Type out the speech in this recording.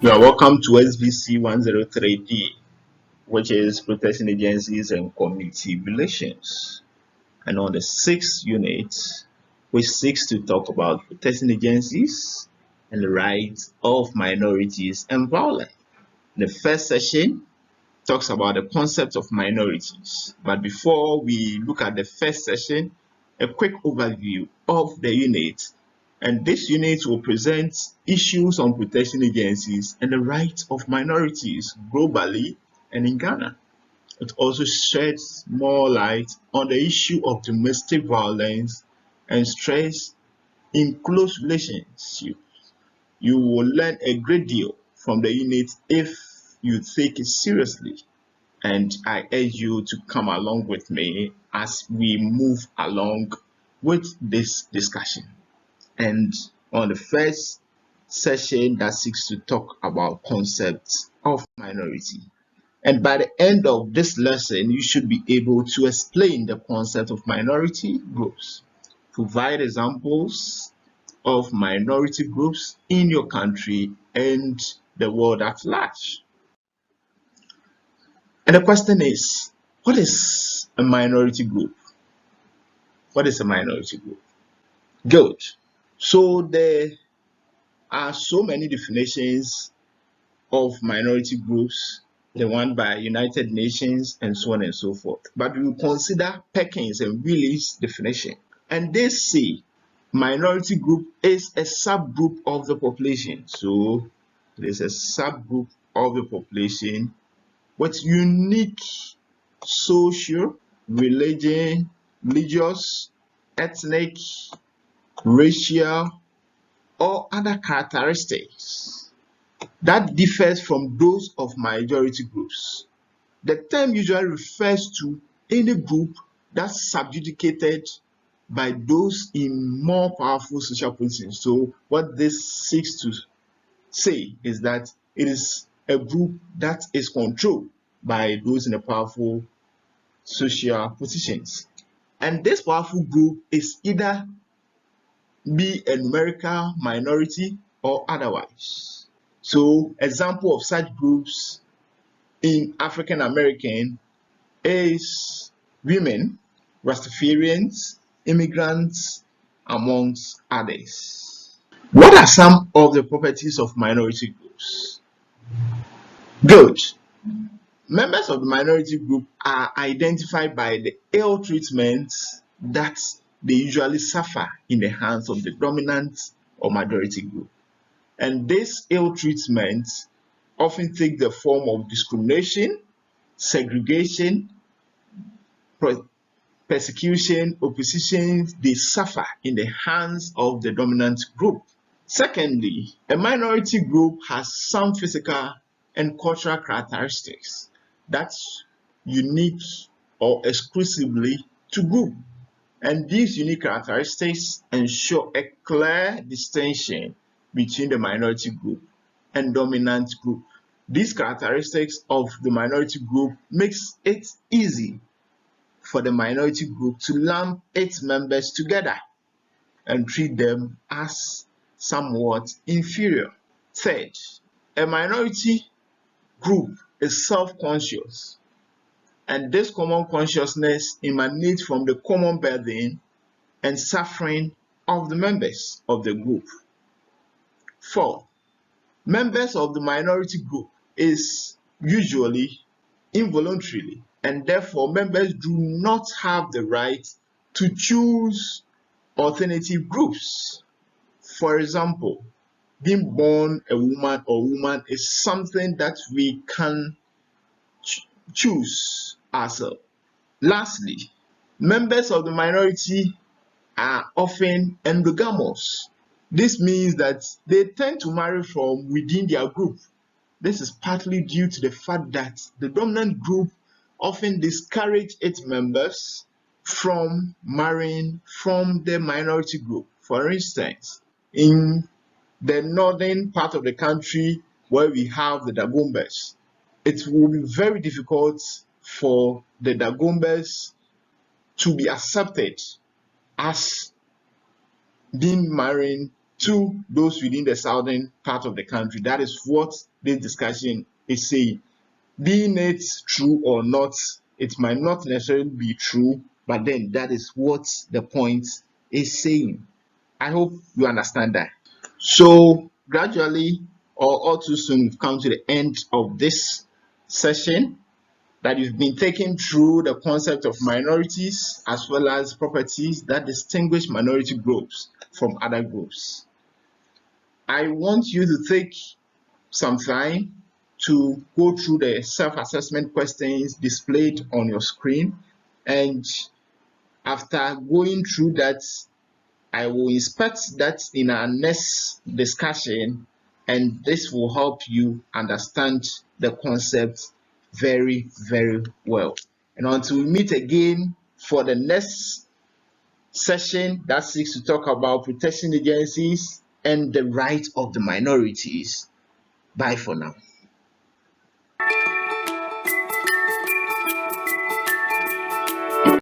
You are welcome to SVC 103D, which is Protection Agencies and Community Relations. And on the sixth unit, which seeks to talk about protection agencies and the rights of minorities and violence. The first session talks about the concept of minorities. But before we look at the first session, a quick overview of the unit. And this unit will present issues on protection agencies and the rights of minorities globally and in Ghana. It also sheds more light on the issue of domestic violence and stress in close relationships. You will learn a great deal from the unit if you take it seriously, and I urge you to come along with me as we move along with this discussion. And on the first session that seeks to talk about concepts of minority. And by the end of this lesson, you should be able to explain the concept of minority groups, provide examples of minority groups in your country and the world at large. And the question is, what is a minority group? What is a minority group? Good. So there are so many definitions of minority groups, the one by United Nations and so on and so forth. But we will consider Perkins and Willie's definition. And they say minority group is a subgroup of the population. So it is a subgroup of the population with unique social, religious, ethnic, racial, or other characteristics that differs from those of majority groups. The term usually refers to any group that's subjugated by those in more powerful social positions. So what this seeks to say is that it is a group that is controlled by those in a powerful social positions. And this powerful group is either be a numerical minority or otherwise. So example of such groups in African American is women, Rastafarians, immigrants, amongst others. What are some of the properties of minority groups? Good. Members of the minority group are identified by the ill treatment that they usually suffer in the hands of the dominant or majority group. And this ill treatment often takes the form of discrimination, segregation, persecution, opposition they suffer in the hands of the dominant group. Secondly, a minority group has some physical and cultural characteristics that's unique or exclusively to group. And these unique characteristics ensure a clear distinction between the minority group and dominant group. These characteristics of the minority group makes it easy for the minority group to lump its members together and treat them as somewhat inferior. Third, a minority group is self-conscious, and this common consciousness emanates from the common burden and suffering of the members of the group. Fourth, members of the minority group is usually involuntarily, and therefore members do not have the right to choose alternative groups. For example, being born a woman or woman is something that we can choose ourselves. Lastly, members of the minority are often endogamous. This means that they tend to marry from within their group. This is partly due to the fact that the dominant group often discourage its members from marrying from the minority group. For instance, in the northern part of the country where we have the Dagombas, it will be very difficult for the Dagombas to be accepted as being married to those within the southern part of the country. That is what this discussion is saying. Being it true or not, it might not necessarily be true, but then that is what the point is saying. I hope you understand that. So gradually, or all too soon, we've come to the end of this session that you've been taken through the concept of minorities as well as properties that distinguish minority groups from other groups. I want you to take some time to go through the self-assessment questions displayed on your screen, and after going through that, I will inspect that in our next discussion, and this will help you understand the concept very, very well. And until we meet again for the next session that seeks to talk about protection agencies and the rights of the minorities, bye for now.